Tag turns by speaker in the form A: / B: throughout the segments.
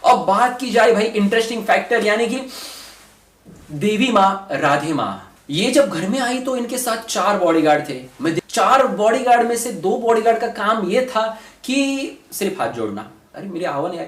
A: अब बात की जाए भाई इंटरेस्टिंग फैक्टर, यानी कि देवी मां राधे मां, ये जब घर में आई तो इनके साथ 4 बॉडीगार्ड थे। मैं 4 बॉडीगार्ड में से 2 बॉडीगार्ड का काम ये था कि सिर्फ हाथ जोड़ना। अरे मेरी हवा नहीं आई,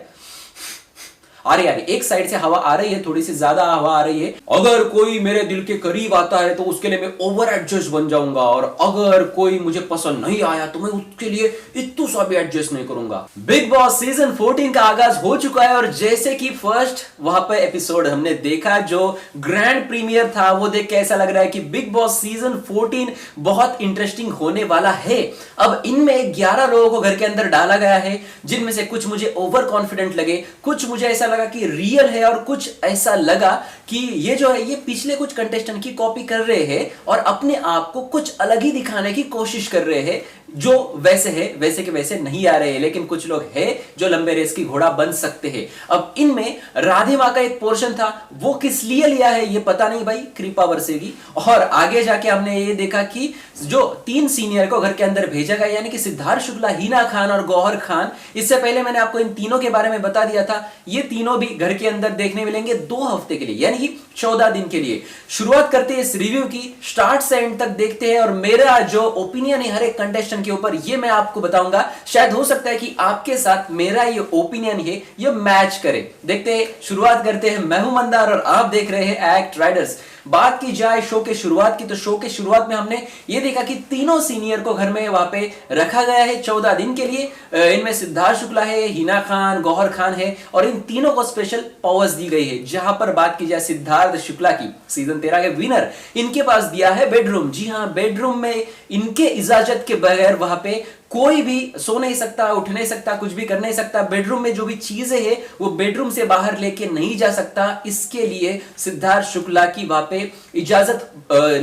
A: अरे यार एक साइड से हवा आ रही है, थोड़ी सी ज्यादा हवा आ रही है। अगर कोई मेरे दिल के करीब आता है तो उसके लिए मैं ओवर एडजस्ट बन जाऊंगा, और अगर कोई मुझे पसंद नहीं आया तो मैं उसके लिए इतना सा भी एडजस्ट नहीं करूंगा। बिग बॉस सीजन 14 का आगाज हो चुका है, और जैसे कि फर्स्ट वहां पर एपिसोड हमने देखा, जो ग्रैंड प्रीमियर था, वो देख के ऐसा लग रहा है कि बिग बॉस सीजन 14 बहुत इंटरेस्टिंग होने वाला है। अब इनमें 11 लोगों को घर के अंदर डाला गया है, जिनमें से कुछ मुझे ओवर कॉन्फिडेंट लगे, कुछ मुझे ऐसा लगा कि रियल है, और कुछ ऐसा लगा कि ये जो है ये पिछले कुछ कंटेस्टेंट की कॉपी कर रहे हैं और अपने आप को कुछ अलग ही दिखाने की कोशिश कर रहे हैं, जो वैसे है वैसे के वैसे नहीं आ रहे हैं। लेकिन कुछ लोग हैं जो लंबे रेस की घोड़ा बन सकते हैं। अब इनमें राधे मां का एक पोर्शन था, वो किस लिए लिया है ये पता नहीं भाई, कृपा बरसेगी। और आगे जाके हमने ये देखा कि जो 3 सीनियर को घर के अंदर भेजा गया, यानी कि सिद्धार्थ शुक्ला, हिना खान और गौहर खान। इससे पहले मैंने आपको इन तीनों के बारे में बता दिया था, ये तीनों भी घर के अंदर देखने मिलेंगे 2 हफ्ते के लिए, यानी कि 14 दिन के लिए। शुरुआत करते हैं इस रिव्यू की, स्टार्ट से एंड तक देखते हैं, और मेरा जो ओपिनियन है हर एक कंटेस्टेंट के ऊपर ये मैं आपको बताऊंगा। शायद हो सकता है कि आपके साथ मेरा ये ओपिनियन है ये मैच करे। देखते हैं, शुरुआत करते हैं। मैं हूं मंदार और आप देख रहे हैं एक्ट राइडर्स। बात की जाए शो के शुरुआत की, तो शो के शुरुआत में हमने ये देखा कि तीनों सीनियर को घर में वहां पे रखा गया है 14 दिन के लिए। इनमें सिद्धार्थ शुक्ला है, हिना खान, गौहर खान है, और इन तीनों को स्पेशल पावर्स दी गई है। जहां पर बात की जाए सिद्धार्थ शुक्ला की, सीजन 13 के विनर, इनके पास दिया है बेडरूम। जी हां, बेडरूम में इनके इजाजत के बगैर वहां पे कोई भी सो नहीं सकता, उठ नहीं सकता, कुछ भी कर नहीं सकता। बेडरूम में जो भी चीजें हैं वो बेडरूम से बाहर लेके नहीं जा सकता। इसके लिए सिद्धार्थ शुक्ला की वहां पे इजाजत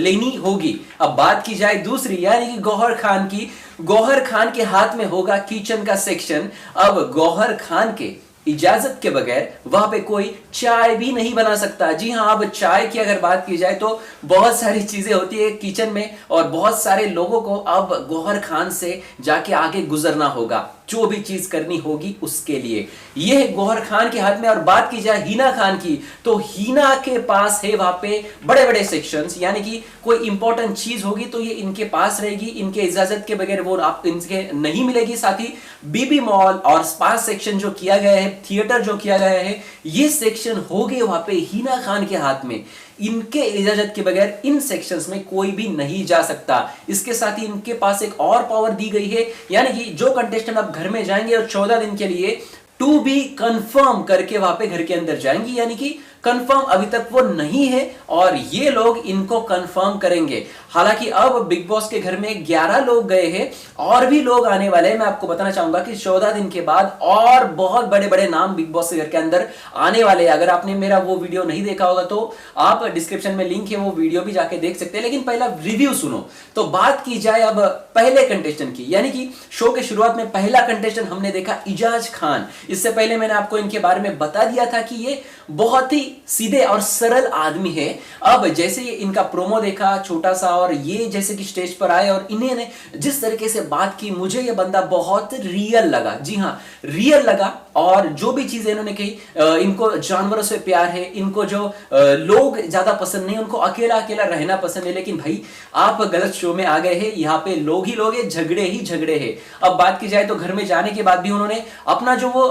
A: लेनी होगी। अब बात की जाए दूसरी, यानी कि गौहर खान की। गौहर खान के हाथ में होगा किचन का सेक्शन। अब गौहर खान के इजाजत के बगैर वहां पे कोई चाय भी नहीं बना सकता। जी हां, अब चाय की अगर बात की जाए तो बहुत सारी चीजें होती है किचन में, और बहुत सारे लोगों को अब गौहर खान से जाके आगे गुजरना होगा, जो भी चीज करनी होगी उसके लिए। यह है गौहर खान के हाथ में। और बात की जाए हिना खान की, तो हिना के पास है वहां पे बड़े बड़े सेक्शंस, यानी कि कोई इंपॉर्टेंट चीज होगी तो ये इनके पास रहेगी, इनके इजाजत के बगैर वो आप इनके नहीं मिलेगी। साथ ही बीबी मॉल और स्पा सेक्शन जो किया गया है, थिएटर जो किया गया है, ये सेक्शन हो गए वहां पे हिना खान के हाथ में। इनके इजाजत के बगैर इन सेक्शंस में कोई भी नहीं जा सकता। इसके साथ ही इनके पास एक और पावर दी गई है, यानी कि जो कंटेस्टेंट अब घर में जाएंगे और 14 दिन के लिए टू बी कंफर्म करके वहां पे घर के अंदर जाएंगी, यानी कि कंफर्म अभी तक वो नहीं है और ये लोग इनको कंफर्म करेंगे। हालांकि अब बिग बॉस के घर में 11 लोग गए हैं, और भी लोग आने वाले हैं। मैं आपको बताना चाहूंगा कि 14 दिन के बाद और बहुत बड़े बड़े नाम बिग बॉस के घर के अंदर आने वाले हैं। अगर आपने मेरा वो वीडियो नहीं देखा होगा तो आप डिस्क्रिप्शन में लिंक है, वो वीडियो भी जाके देख सकते हैं। लेकिन पहला रिव्यू सुनो। तो बात की जाए अब पहले कंटेस्टेंट की, यानी कि शो के शुरुआत में पहला कंटेस्टेंट हमने देखा इजाज खान। इससे पहले मैंने आपको इनके बारे में बता दिया था कि ये बहुत ही सीधे और सरल आदमी है। अब जैसे ये इनका प्रोमो देखा छोटा सा, और ये जैसे कि स्टेज पर आए और इन्हें जिस तरीके से बात की, मुझे ये बंदा बहुत रियल लगा। जी हां, रियल लगा। और जो भी चीजें इन्होंने कही, इनको जानवरों से प्यार है, इनको जो लोग ज्यादा पसंद नहीं, उनको अकेला अकेला रहना पसंद है। लेकिन भाई आप गलत शो में आ गए हैं, यहाँ पे लोग ही लोग हैं, झगड़े ही झगड़े हैं। अब बात की जाए तो घर में जाने के बाद भी उन्होंने अपना जो वो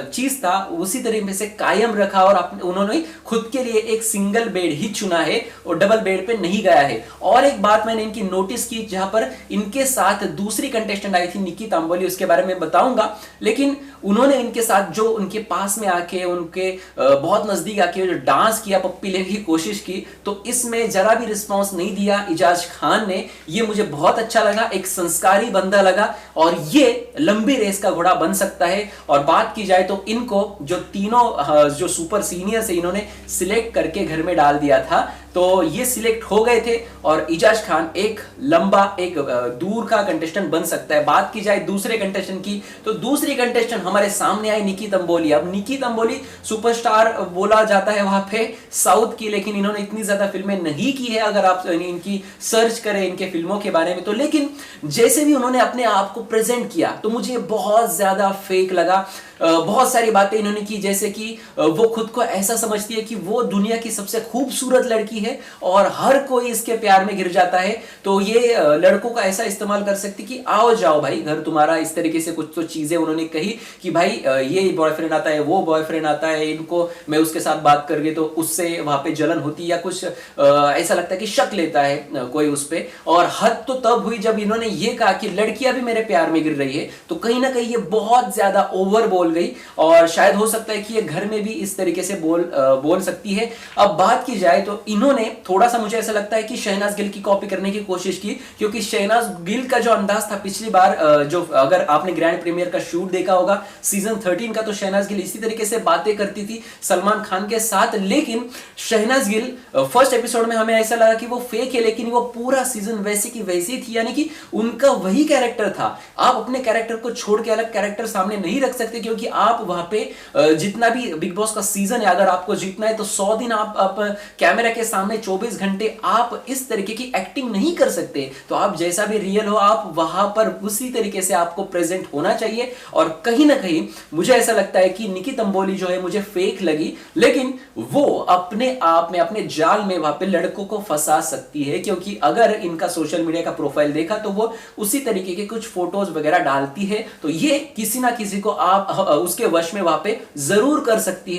A: चीज था उसी तरीके से कायम रखा, और उन्होंने खुद के लिए एक सिंगल बेड ही चुना है और डबल बेड पे नहीं गया है। और एक बात मैंने इनकी नोटिस की, जहां पर इनके साथ दूसरी कंटेस्टेंट आई थी निकी तांबोली, उसके बारे में बताऊंगा। लेकिन उन्होंने इनके साथ जो उनके पास में आके, उनके बहुत नजदीक आके जो डांस किया, पप्पी लेने की कोशिश की, तो इसमें जरा भी रिस्पांस नहीं दिया इजाज खान ने। ये मुझे बहुत अच्छा लगा, एक संस्कारी बंदा लगा, और ये लंबी रेस का घोड़ा बन सकता है। और बात की जाए तो इनको जो तीनों जो सुपर सीनियर से इन्होंने सिलेक्ट करके घर में डाल दिया था, तो ये सिलेक्ट हो गए थे, और इजाज खान एक लंबा, एक दूर का कंटेस्टेंट बन सकता है। बात की जाए दूसरे कंटेस्टेंट की, तो दूसरी कंटेस्टेंट हमारे सामने आई निकी तंबोली। अब निकी तंबोली सुपरस्टार बोला जाता है वहां पे साउथ की, लेकिन इन्होंने इतनी ज्यादा फिल्में नहीं की है अगर आप इनकी सर्च करें इनके फिल्मों के बारे में तो। लेकिन जैसे भी उन्होंने अपने आप को प्रेजेंट किया तो मुझे बहुत ज्यादा फेक लगा। बहुत सारी बातें इन्होंने की, जैसे कि वो खुद को ऐसा समझती है कि वो दुनिया की सबसे खूबसूरत लड़की है और हर कोई इसके प्यार में गिर जाता है। तो ये लड़कों का ऐसा इस्तेमाल कर सकती कि आओ जाओ भाई घर तुम्हारा, इस तरीके से कुछ तो चीजें उन्होंने कही कि भाई ये बॉयफ्रेंड आता है, वो बॉयफ्रेंड आता है, इनको मैं उसके साथ बात करके तो उससे वहां पे जलन होती है या कुछ ऐसा लगता है कि शक लेता है कोई उस पे। और हद तो तब हुई जब इन्होंने ये कहा कि लड़कियां भी मेरे प्यार में गिर रही है। तो कहीं ना कहीं ये बहुत ज्यादा ओवर बोल गई और शायद हो सकता है कि ये घर में भी इस तरीके से बोल सकती है। अब बात की जाए तो इन्होंने थोड़ा सा, मुझे ऐसा लगता है कि शहनाज गिल की कॉपी करने की कोशिश की, क्योंकि शहनाज गिल का जो अंदाज था पिछली बार, जो अगर आपने ग्रैंड प्रीमियर का शूट देखा होगा सीजन 13 का, तो शहनाज गिल इसी तरीके से बातें करती थी सलमान खान के साथ। लेकिन शहनाज गिल फर्स्ट एपिसोड में हमें ऐसा लगा कि वो फेक है, लेकिन वो पूरा सीजन वैसी की वैसी थी, यानी कि उनका वही कैरेक्टर था। आप अपने कैरेक्टर को छोड़ के अलग कैरेक्टर सामने नहीं रख सकते, क्योंकि आप वहां पे जितना भी बिग बॉस का सीजन है, अगर आपको जीतना है तो 100 दिन आप कैमरा के सामने 24 घंटे आप इस तरीके की एक्टिंग नहीं कर सकते। तो आप जैसा भी रियल हो आप वहां पर उसी तरीके से आपको प्रेजेंट होना चाहिए। और कहीं ना कहीं मुझे ऐसा लगता है कि निकी तंबोली जो है मुझे फेक लगी, लेकिन वो अपने आप में, अपने जाल में वहां पे लड़कों को फंसा सकती है, क्योंकि अगर इनका सोशल मीडिया का प्रोफाइल देखा तो वो उसी तरीके के कुछ फोटोज वगैरह डालती है। तो ये किसी ना किसी को आप उसके वश में वहां पे जरूर कर सकती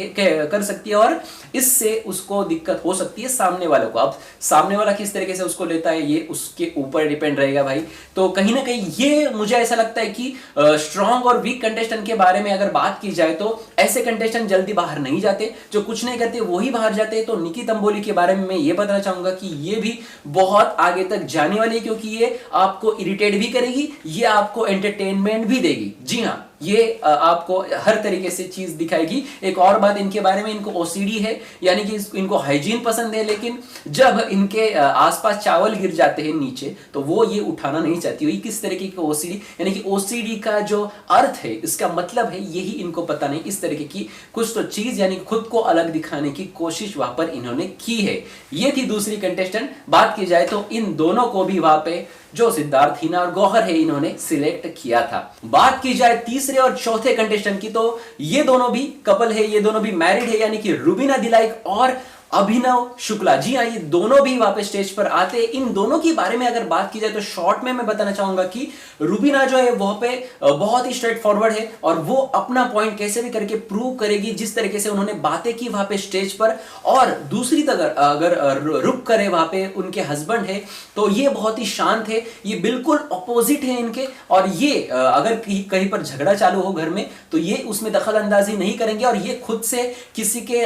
A: है और इससे उसको दिक्कत हो सकती है सामने वालों को। अब सामने वाला किस तरीके से उसको लेता है ये उसके ऊपर डिपेंड रहेगा भाई। तो कहीं ना कहीं ये मुझे ऐसा लगता है कि स्ट्रॉन्ग और वीक कंटेस्टेंट के बारे में अगर बात की जाए तो ऐसे कंटेस्टेंट जल्दी बाहर नहीं जाते, जो कुछ नहीं करते वही बाहर जाते हैं। तो निकी तंबोली के बारे में मैं ये बताना चाहूंगा कि ये भी बहुत आगे तक जाने वाली है, क्योंकि ये आपको इरिटेट भी करेगी, ये आपको एंटरटेनमेंट भी देगी। जी हाँ, ये आपको हर तरीके से चीज दिखाएगी। एक और बात इनके बारे में, इनको ओसीडी है, यानी कि इनको हाइजीन पसंद है, लेकिन जब इनके आसपास चावल गिर जाते हैं नीचे तो वो ये उठाना नहीं चाहती। ये किस तरीके की ओसीडी, यानी कि ओसीडी का जो अर्थ है, इसका मतलब है यही इनको पता नहीं। इस तरीके की कुछ तो चीज, यानी खुद को अलग दिखाने की कोशिश वहां पर इन्होंने की है। ये थी दूसरी कंटेस्टेंट। बात की जाए तो इन दोनों को भी वहां पे जो सिद्धार्थ, हिना और गौहर है इन्होंने सिलेक्ट किया था। बात की जाए तीसरे और चौथे कंटेस्टेंट की, तो ये दोनों भी कपल है, ये दोनों भी मैरिड है, यानी कि रुबीना दिलाइक और अभिनव शुक्ला। जी हाँ, ये दोनों भी वापस स्टेज पर आते हैं। इन दोनों के बारे में अगर बात की जाए तो शॉर्ट में मैं बताना चाहूंगा कि रुबीना जो है वह पे बहुत ही स्ट्रेट फॉरवर्ड है और वो अपना पॉइंट कैसे भी करके प्रूव करेगी, जिस तरीके से उन्होंने बातें की वहां पे स्टेज पर। और दूसरी तरफ अगर रुक करे वहां पे उनके हस्बैंड है तो ये बहुत ही शांत है, ये बिल्कुल अपोजिट है इनके। और ये अगर कहीं पर झगड़ा चालू हो घर में तो ये उसमें दखल अंदाजी नहीं करेंगे और ये खुद से किसी के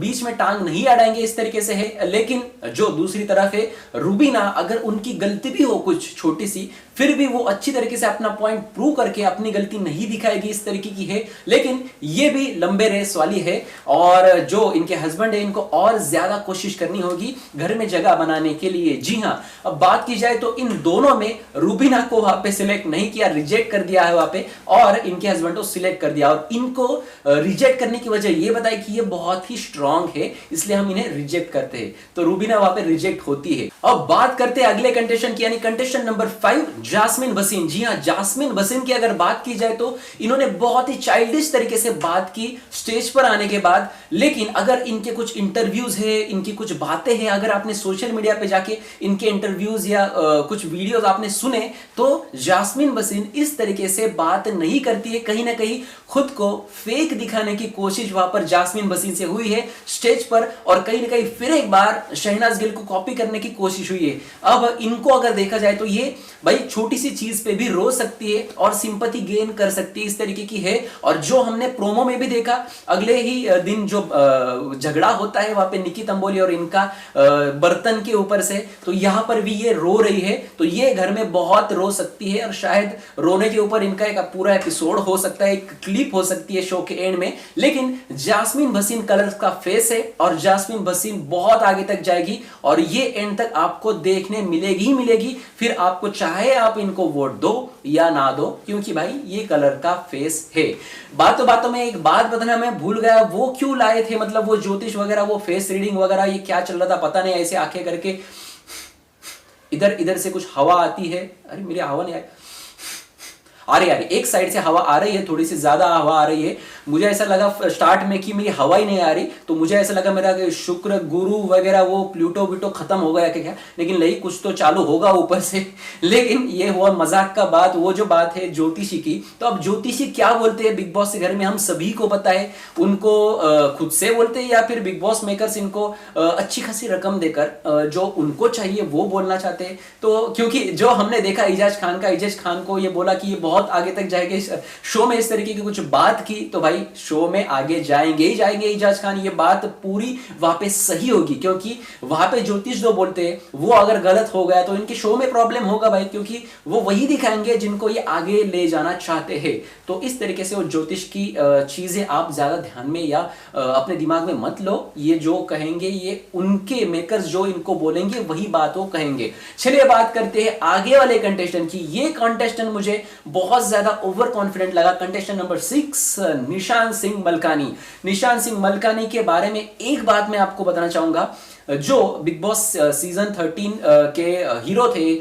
A: बीच में टांग नहीं अड़ाएंगे, इस तरीके से है। लेकिन जो दूसरी तरफ है रुबीना, अगर उनकी गलती भी हो कुछ छोटी सी, फिर भी वो अच्छी तरीके से अपना पॉइंट प्रूव करके अपनी गलती नहीं दिखाएगी, इस तरीके की है। लेकिन ये भी लंबे रेस वाली है और जो इनके हस्बैंड है इनको और ज्यादा कोशिश करनी होगी घर में जगह बनाने के लिए। जी हां, अब बात की जाए तो इन दोनों में रुबीना को वहां पे सिलेक्ट नहीं किया, रिजेक्ट कर दिया है वहां पे, और इनके हस्बैंड को सिलेक्ट कर दिया। और इनको रिजेक्ट करने की वजह ये बताई कि ये बहुत ही स्ट्रांग है, इसलिए हम इन्हें रिजेक्ट करते हैं। तो रुबीना वहां पे रिजेक्ट होती है। अब बात करते हैं अगले कंटेस्टेंट की, यानी कंटेस्टेंट नंबर 5 जास्मिन वसीम। जी हां, जास्मिन वसीम की अगर बात की जाए तो इन्होंने बहुत ही चाइल्डिश तरीके से बात की स्टेज पर आने के बाद। लेकिन अगर इनके कुछ इंटरव्यूज है, इनकी कुछ बातें हैं, अगर आपने सोशल मीडिया पे जाके इनके इंटरव्यूज या कुछ वीडियोस आपने सुने तो जास्मिन वसीम इस तरीके से बात नहीं करती है। कहीं ना कहीं खुद को फेक दिखाने की कोशिश वहां पर जास्मिन वसीम से हुई है स्टेज पर, और कहीं ना कहीं फिर एक बार शहनाज गिल को कॉपी करने की कोशिश हुई है। अब इनको अगर देखा जाए तो ये भाई छोटी सी चीज पे भी रो सकती है और सिंपैथी गेन कर सकती है, इस तरीके की है। और जो हमने प्रोमो में भी देखा, अगले ही दिन जो झगड़ा होता है वहां पे निकी तंबोली और इनका बर्तन के ऊपर से, तो यहां पर भी ये रो रही है। तो ये घर में बहुत रो सकती है और शायद रोने के ऊपर इनका एक पूरा एपिसोड हो सकता है, एक क्लिप हो सकती है शो के एंड में। लेकिन जास्मिन वसीम कलर्स का फेस है और जास्मिन वसीम बहुत आगे तक जाएगी और ये एंड तक आपको देखने मिलेगी ही मिलेगी। फिर आपको चाहे आप इनको वोट दो या ना दो, क्योंकि भाई ये कलर का फेस है। बातों बातों में एक बात बताना मैं भूल गया, वो क्यों लाए थे, मतलब वो ज्योतिष वगैरह, वो फेस रीडिंग वगैरह, ये क्या चल रहा था पता नहीं। ऐसे आंखें करके इधर इधर से कुछ हवा आती है, अरे मेरी हवा नहीं आई, अरे यार एक साइड से हवा आ रही है, थोड़ी सी ज्यादा हवा आ रही है। मुझे ऐसा लगा स्टार्ट में कि मेरी हवा ही नहीं आ रही, तो मुझे ऐसा लगा मेरा शुक्र गुरु वगैरह वो प्लूटो व्यूटो खत्म हो गया क्या, लेकिन नहीं, कुछ तो चालू होगा ऊपर से। लेकिन ये हुआ मजाक का बात। वो जो बात है ज्योतिषी की, तो अब ज्योतिषी क्या बोलते हैं बिग बॉस के घर में हम सभी को पता है। उनको खुद से बोलते हैं या फिर बिग बॉस मेकर्स इनको अच्छी खासी रकम देकर जो उनको चाहिए वो बोलना चाहते हैं। तो क्योंकि जो हमने देखा इजाज खान का, इजाज खान को ये बोला कि ये बहुत आगे तक जाएंगे शो में, इस तरीके की कुछ बात की, तो भाई शो में आगे जाएंगे ही जाएंगे इजाज खान। ये बात पूरी वहां पे सही होगी, क्योंकि वहां पे ज्योतिष जो बोलते हैं वो अगर गलत हो गया तो इनके शो में प्रॉब्लम होगा भाई, क्योंकि वो वही दिखाएंगे जिनको ये आगे ले जाना चाहते हैं। तो इस तरीके से वो ज्योतिष की चीजें आप ज्यादा ध्यान में या अपने दिमाग में मत लो। ये जो कहेंगे ये उनके मेकर्स जो इनको बोलेंगे वही बात वो कहेंगे। चलिए बात करते हैं आगे वाले कंटेस्टेंट की। ये कंटेस्टेंट मुझे बहुत ज्यादा ओवर कॉन्फिडेंट लगा। कंटेस्टेंट नंबर 6 निशान सिंह मलकानी। निशान सिंह मलकानी के बारे में एक बात मैं आपको बताना चाहूंगा। जो बिग बॉस सीजन 13 के हीरो थे,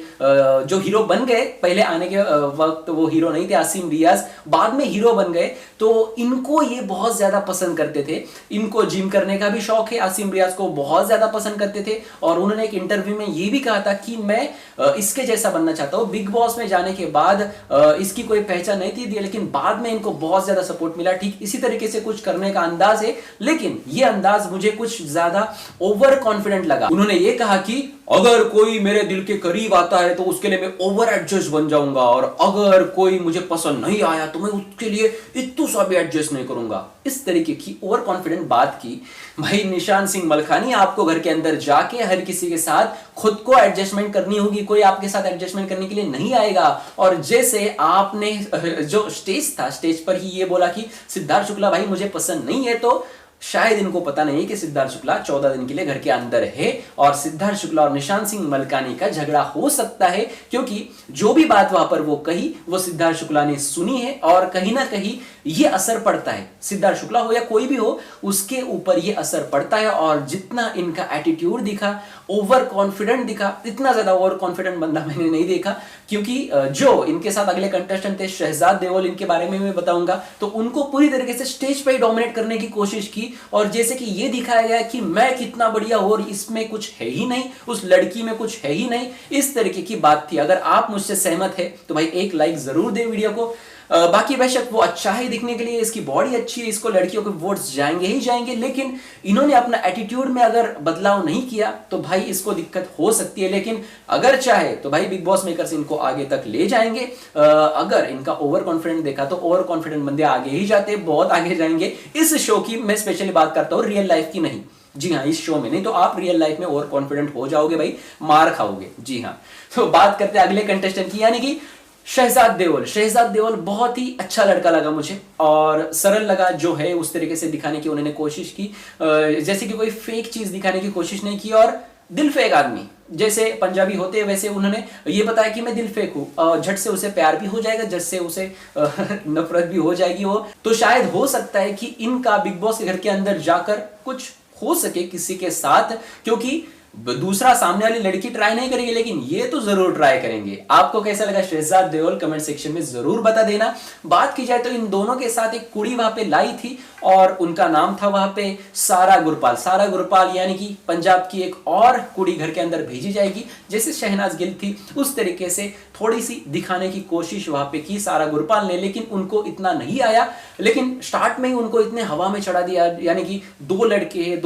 A: जो हीरो बन गए, पहले आने के वक्त वो हीरो नहीं थे, आसिम रियाज, बाद में हीरो बन गए, तो इनको ये बहुत ज्यादा पसंद करते थे। इनको जिम करने का भी शौक है, आसिम रियाज को बहुत ज्यादा पसंद करते थे। और उन्होंने एक इंटरव्यू में ये भी कहा था कि मैं इसके जैसा बनना चाहता हूं। बिग बॉस में जाने के बाद इसकी कोई पहचान नहीं थी, लेकिन बाद में इनको बहुत ज्यादा सपोर्ट मिला। ठीक इसी तरीके से कुछ करने का अंदाज है, लेकिन ये अंदाज मुझे कुछ ज्यादा ओवर कॉन्फिडेंट लगा। उन्होंने ये कहा कि अगर कोई मेरे दिल के करीब आता है तो उसके लिए मैं ओवर एडजस्ट बन जाऊंगा, और अगर कोई मुझे पसंद नहीं आया तो मैं उसके लिए इतना सा भी एडजस्ट नहीं करूंगा। इस तरीके की ओवर कॉन्फिडेंट बात की। भाई निशान सिंह मलकानी, आपको घर के अंदर जाके हर किसी के साथ खुद को एडजस्टमेंट करनी होगी, कोई आपके साथ एडजस्टमेंट करने के लिए नहीं आएगा। और जैसे आपने जो स्टेज था, स्टेज पर ही ये बोला कि सिद्धार्थ शुक्ला भाई मुझे पसंद नहीं है, तो शायद इनको पता नहीं है कि सिद्धार्थ शुक्ला 14 दिन के लिए घर के अंदर है, और सिद्धार्थ शुक्ला और निशान सिंह मलकानी का झगड़ा हो सकता है, क्योंकि जो भी बात वहां पर वो कही वो सिद्धार्थ शुक्ला ने सुनी है, और कहीं ना कहीं ये असर पड़ता है। सिद्धार्थ शुक्ला हो या कोई भी हो, उसके ऊपर ये असर पड़ता है। और जितना इनका एटीट्यूड दिखा, ओवर कॉन्फिडेंट दिखा, इतना ज्यादा ओवर कॉन्फिडेंट बंदा मैंने नहीं देखा। क्योंकि जो इनके साथ अगले कंटेस्टेंट थे शहजाद देओल, इनके बारे में मैं बताऊंगा, तो उनको पूरी तरीके से स्टेज पे ही डोमिनेट करने की कोशिश की, और जैसे कि ये दिखाया गया कि मैं कितना बढ़िया हूं और इसमें कुछ है ही नहीं, उस लड़की में कुछ है ही नहीं, इस तरीके की बात थी। अगर आप मुझसे सहमत है तो भाई एक लाइक जरूर दे वीडियो को। बाकी बेशक वो अच्छा है दिखने के लिए, इसकी बॉडी अच्छी है, इसको लड़कियों के वोट्स जाएंगे ही जाएंगे, लेकिन इन्होंने अपना एटीट्यूड में अगर बदलाव नहीं किया तो भाई इसको दिक्कत हो सकती है। लेकिन अगर चाहे तो भाई बिग बॉस मेकर्स इनको आगे तक ले जाएंगे। अगर इनका ओवर कॉन्फिडेंट देखा तो ओवर कॉन्फिडेंट बंदे आगे ही जाते, बहुत आगे जाएंगे। इस शो की मैं स्पेशली बात करता हूं, रियल लाइफ की नहीं। जी हाँ, इस शो में नहीं, तो आप रियल लाइफ में ओवर कॉन्फिडेंट हो जाओगे भाई, मार खाओगे। जी हाँ, तो बात करते हैं अगले कंटेस्टेंट की, यानी कि शहजाद देओल। शहजाद देओल बहुत ही अच्छा लड़का लगा मुझे, और सरल लगा। जो है उस तरीके से दिखाने की उन्होंने कोशिश की, जैसे कि कोई फेक चीज दिखाने की कोशिश नहीं की, और दिल फेक आदमी जैसे पंजाबी होते हैं वैसे उन्होंने ये बताया कि मैं दिल फेक हूं। झट से उसे प्यार भी हो जाएगा, झट से उसे नफरत भी हो जाएगी। वो तो शायद हो सकता है कि इनका बिग बॉस के घर के अंदर जाकर कुछ हो सके किसी के साथ, क्योंकि दूसरा सामने वाली लड़की ट्राई नहीं करेगी, लेकिन ये तो जरूर ट्राई करेंगे। आपको कैसा लगा शहजाद देओल, कमेंट सेक्शन में जरूर बता देना। बात की जाए तो इन दोनों के साथ एक कुड़ी वहां पे लाई थी, और उनका नाम था वहां पे सारा गुरपाल। सारा गुरपाल यानी कि पंजाब की एक और कुड़ी घर के अंदर भेजी जाएगी, जैसे शहनाज गिल थी उस तरीके से थोड़ी सी दिखाने की कोशिश वहां पे की सारा गुरपाल ने, लेकिन उनको इतना नहीं आया। लेकिन स्टार्ट में ही उनको इतने हवा में चढ़ा दिया, यानी कि दो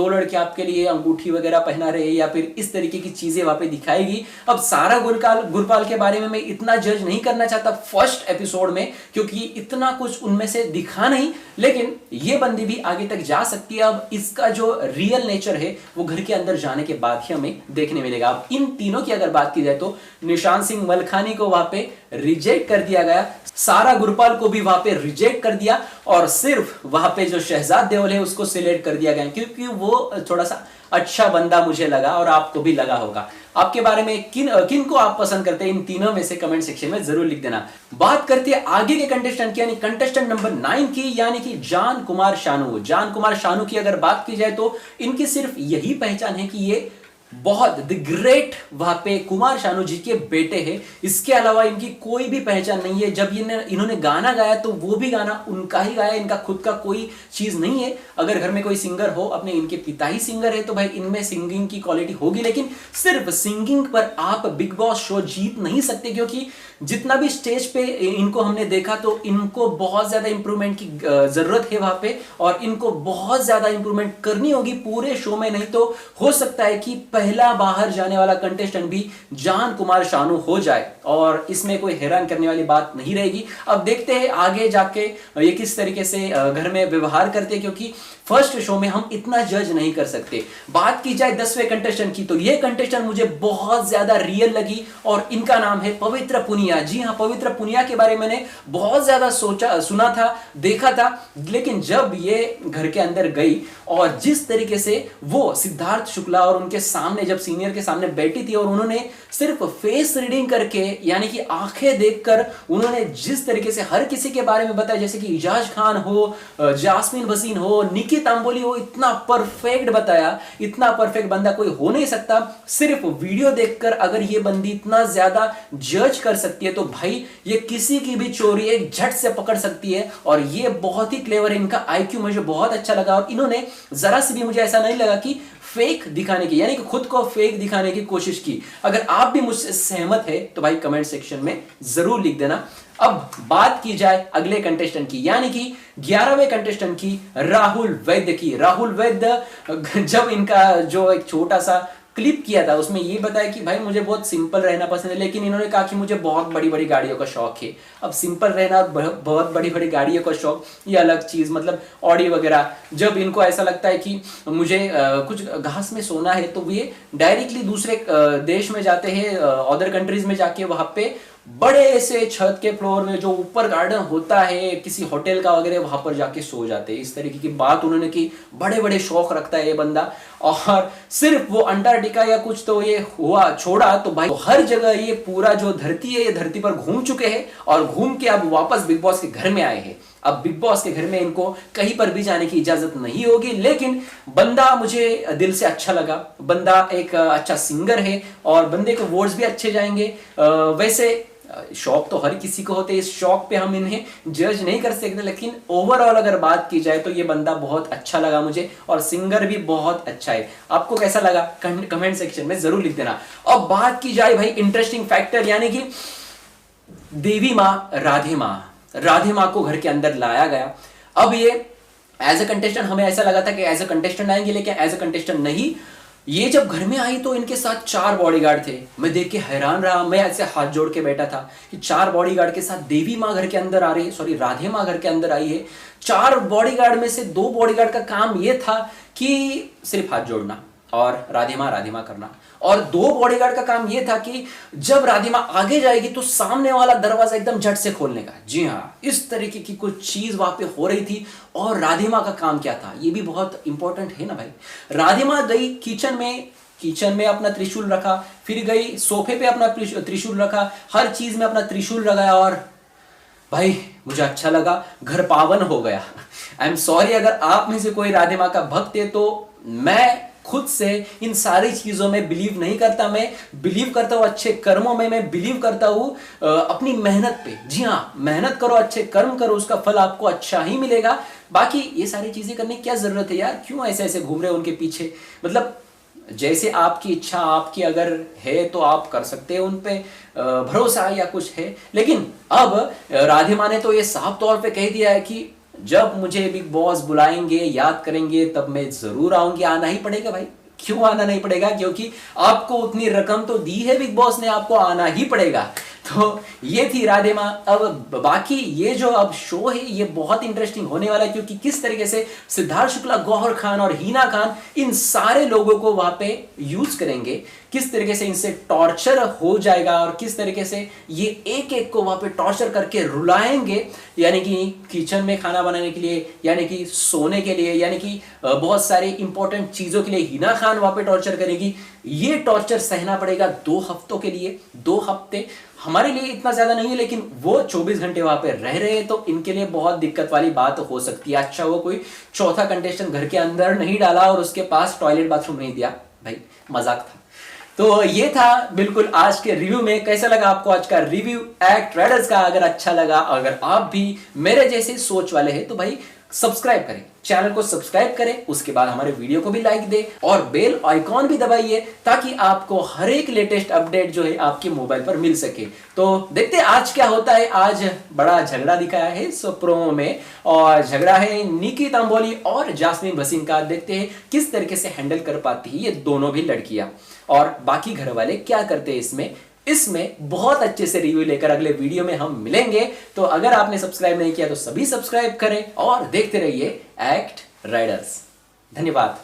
A: लड़के आपके लिए अंगूठी वगैरह पहना रहे, या फिर इस तरीके की चीजें वहां पे दिखाएगी। अब सारा गुरपाल के बारे में मैं इतना जज नहीं करना चाहता फर्स्ट एपिसोड में, क्योंकि इतना कुछ उनमें से दिखा नहीं, लेकिन ये बंदी भी आगे तक जा सकती है। अब इसका जो रियल नेचर है वो घर के अंदर जाने के बाद ही हमें देखने मिलेगा। अब इन तीनों की अगर बात की जाए तो निशान सिंह मलकानी को वहां पे रिजेक्ट कर दिया गया, सारा गुरपाल को भी वहां पे रिजेक्ट कर दिया, और सिर्फ वहां पे जो शहजाद देओल है उसको सिलेक्ट कर दिया गया, क्योंकि वो थोड़ा सा अच्छा बंदा मुझे लगा, और आपको भी लगा होगा। आपके बारे में किन को आप पसंद करते हैं, इन तीनों में से कमेंट सेक्शन में जरूर लिख देना। बात करते हैं आगे के कंटेस्टेंट की, यानी कंटेस्टेंट नंबर 9 की, यानी कि जान कुमार शानू। जान कुमार शानू की अगर बात की जाए तो इनकी सिर्फ यही पहचान है कि ये बहुत द ग्रेट वहां पे कुमार शानू जी के बेटे हैं। इसके अलावा इनकी कोई भी पहचान नहीं है। जब इन्होंने गाना गाया तो वो भी गाना उनका ही गाया, इनका खुद का कोई चीज नहीं है। अगर घर में कोई सिंगर हो, अपने इनके पिता ही सिंगर है, तो भाई इनमें सिंगिंग की क्वालिटी होगी, लेकिन सिर्फ सिंगिंग पर आप बिग बॉस शो जीत नहीं सकते, क्योंकि जितना भी स्टेज पे इनको हमने देखा तो इनको बहुत ज्यादा इंप्रूवमेंट की जरूरत है वहां पे, और इनको बहुत ज्यादा इंप्रूवमेंट करनी होगी पूरे शो में। नहीं तो हो सकता है कि पहला बाहर जाने वाला कंटेस्टेंट भी जान कुमार शानू हो जाए, और इसमें कोई हैरान करने वाली बात नहीं रहेगी। अब देखते हैं आगे जाके ये किस तरीके से घर में व्यवहार करते हैं, क्योंकि फर्स्ट शो में हम इतना जज नहीं कर सकते। बात की जाए 10वें कंटेस्टेंट की, तो ये कंटेस्टेंट मुझे बहुत ज्यादा रियल लगी, और इनका नाम है पवित्र पुनिया। जी हां, पवित्र पुनिया के बारे में मैंने बहुत ज्यादा सुना था, देखा था, लेकिन जब ये घर के अंदर गई और जिस तरीके से वो सिद्धार्थ शुक्ला और उनके सामने, जब सीनियर के सामने बैठी थी, और उन्होंने सिर्फ फेस रीडिंग करके, यानी कि आंखें देखकर उन्होंने जिस तरीके से हर किसी के बारे में बताया, जैसे कि इजाज खान हो, जास्मिन भसीन हो, निकी तांबोली हो, इतना परफेक्ट बताया, इतना परफेक्ट बंदा कोई हो नहीं सकता। सिर्फ वीडियो देखकर अगर ये बंदी इतना ज्यादा जज कर सकती है, तो भाई ये किसी की भी चोरी एक झट से पकड़ सकती है, और ये बहुत ही क्लेवर है। इनका आईक्यू मुझे बहुत अच्छा लगा, और इन्होंने जरा से भी, मुझे ऐसा नहीं लगा कि फेक दिखाने की, यानी कि खुद को फेक दिखाने की कोशिश की। अगर आप भी मुझसे सहमत है तो भाई कमेंट सेक्शन में जरूर लिख देना। अब बात की जाए अगले कंटेस्टेंट की, यानी कि 11वें कंटेस्टेंट की, राहुल वैद्य की। राहुल वैद्य, जब इनका जो एक छोटा सा क्लिप किया था उसमें ये बताया कि भाई मुझे बहुत सिंपल रहना पसंद है, लेकिन इन्होंने कहा कि मुझे बहुत बड़ी बड़ी गाड़ियों का शौक है। अब सिंपल रहना, बहुत बड़ी बड़ी गाड़ियों का शौक, ये अलग चीज, मतलब ऑडी वगैरह। जब इनको ऐसा लगता है कि मुझे कुछ घास में सोना है, तो ये डायरेक्टली दूसरे देश में जाते हैं, अदर कंट्रीज में जाके वहां पे बड़े से छत के फ्लोर में जो ऊपर गार्डन होता है किसी होटल का वगैरह, वहां पर जाके सो जाते हैं। इस तरीके की बात उन्होंने की, बड़े बड़े शौक रखता है ये बंदा। और सिर्फ वो अंटार्कटिका या कुछ तो ये हुआ छोड़ा, तो भाई हर जगह ये पूरा जो धरती है, ये धरती पर घूम चुके हैं, और घूम के अब वापस बिग बॉस के घर में आए हैं। अब बिग बॉस के घर में इनको कहीं पर भी जाने की इजाजत नहीं होगी, लेकिन बंदा मुझे दिल से अच्छा लगा। बंदा एक अच्छा सिंगर है, और बंदे को वोट्स भी अच्छे जाएंगे। वैसे शौक तो हर किसी को होते हैं, इस शौक पे हम इन्हें जज नहीं कर सकते, लेकिन ओवरऑल अगर बात की जाए तो ये बंदा बहुत अच्छा लगा मुझे, और सिंगर भी बहुत अच्छा है। आपको कैसा लगा कमेंट सेक्शन में जरूर लिख देना। अब बात की जाए भाई इंटरेस्टिंग फैक्टर, यानी कि देवी मां राधे मां को घर के अंदर लाया गया। अब ये एज अ कंटेस्टेंट, हमें ऐसा लगा था कि एज अ कंटेस्टेंट आएंगे, लेकिन एज अ कंटेस्टेंट नहीं। ये जब घर में आई तो इनके साथ 4 बॉडीगार्ड थे। मैं देख के हैरान रहा, मैं ऐसे हाथ जोड़ के बैठा था कि 4 बॉडीगार्ड के साथ देवी माँ घर के अंदर आ रही है, सॉरी राधे माँ घर के अंदर आई है। 4 बॉडीगार्ड में से 2 बॉडीगार्ड का काम ये था कि सिर्फ हाथ जोड़ना और राधे माँ करना, और 2 बॉडीगार्ड का काम यह था कि जब राधिमा आगे जाएगी तो सामने वाला दरवाजा एकदम झट से खोलने का। जी हाँ, इस तरीके की कुछ चीज वहां पे हो रही थी। और राधिमा का काम क्या था, ये भी बहुत इंपॉर्टेंट है ना भाई। राधिमा गई किचन में अपना त्रिशूल रखा, फिर गई सोफे पे अपना त्रिशूल रखा, हर चीज में अपना त्रिशूल लगाया, और भाई मुझे अच्छा लगा, घर पावन हो गया। आई एम सॉरी अगर आप में से कोई राधिमा का भक्त है, तो मैं खुद से इन सारी चीजों में बिलीव नहीं करता। मैं बिलीव करता हूं अच्छे कर्मों में, मैं बिलीव करता हूं अपनी मेहनत पे। जी हाँ, मेहनत करो, अच्छे कर्म करो, उसका फल आपको अच्छा ही मिलेगा। बाकी ये सारी चीजें करने की क्या जरूरत है यार, क्यों ऐसे ऐसे घूम रहे हो उनके पीछे। मतलब जैसे आपकी इच्छा आपकी अगर है तो आप कर सकते हो, उन पे भरोसा या कुछ है। लेकिन अब राधिमा ने तो ये साफ तौर पे कह दिया है कि जब मुझे बिग बॉस बुलाएंगे, याद करेंगे, तब मैं जरूर आऊंगी। आना ही पड़ेगा भाई, क्यों आना नहीं पड़ेगा, क्योंकि आपको उतनी रकम तो दी है बिग बॉस ने, आपको आना ही पड़ेगा। तो ये थी राधे माँ। अब बाकी ये जो अब शो है ये बहुत इंटरेस्टिंग होने वाला है, क्योंकि किस तरीके से सिद्धार्थ शुक्ला, गौहर खान और हिना खान इन सारे लोगों को वहां पे यूज करेंगे, किस तरीके से इनसे टॉर्चर हो जाएगा, और किस तरीके से ये एक एक को वहां पे टॉर्चर करके रुलाएंगे। यानी कि किचन में खाना बनाने के लिए, यानी कि सोने के लिए, यानी कि बहुत सारी इंपॉर्टेंट चीजों के लिए हिना खान वहां पे टॉर्चर करेगी। ये टॉर्चर सहना पड़ेगा 2 हफ्तों के लिए। 2 हफ्ते हमारे लिए इतना ज्यादा नहीं है, लेकिन वो 24 घंटे वहां पे रह रहे हैं, तो इनके लिए बहुत दिक्कत वाली बात हो सकती है। अच्छा वो कोई चौथा कंटेस्टेंट घर के अंदर नहीं डाला और उसके पास टॉयलेट बाथरूम नहीं दिया, भाई मजाक था। तो ये था बिल्कुल आज के रिव्यू में। कैसा लगा आपको आज का रिव्यू एक्ट राइडर्स का? अगर अच्छा लगा, अगर आप भी मेरे जैसे सोच वाले हैं तो भाई सब्सक्राइब करें, चैनल को सब्सक्राइब करें, उसके बाद हमारे वीडियो को भी लाइक दे और बेल आइकॉन भी दबाइए ताकि आपको हर एक लेटेस्ट अपडेट जो है आपके मोबाइल पर मिल सके। तो देखते हैं आज क्या होता है। आज बड़ा झगड़ा दिखाया है इस प्रोमो में, और झगड़ा है निकी तंबोली और जास्मिन भसीन का। देखते हैं किस तरीके से हैंडल कर पाती है ये दोनों भी लड़कियां, और बाकी घर वाले क्या करते हैं इसमें बहुत अच्छे से रिव्यू लेकर अगले वीडियो में हम मिलेंगे। तो अगर आपने सब्सक्राइब नहीं किया तो सभी सब्सक्राइब करें और देखते रहिए एक्ट राइडर्स। धन्यवाद।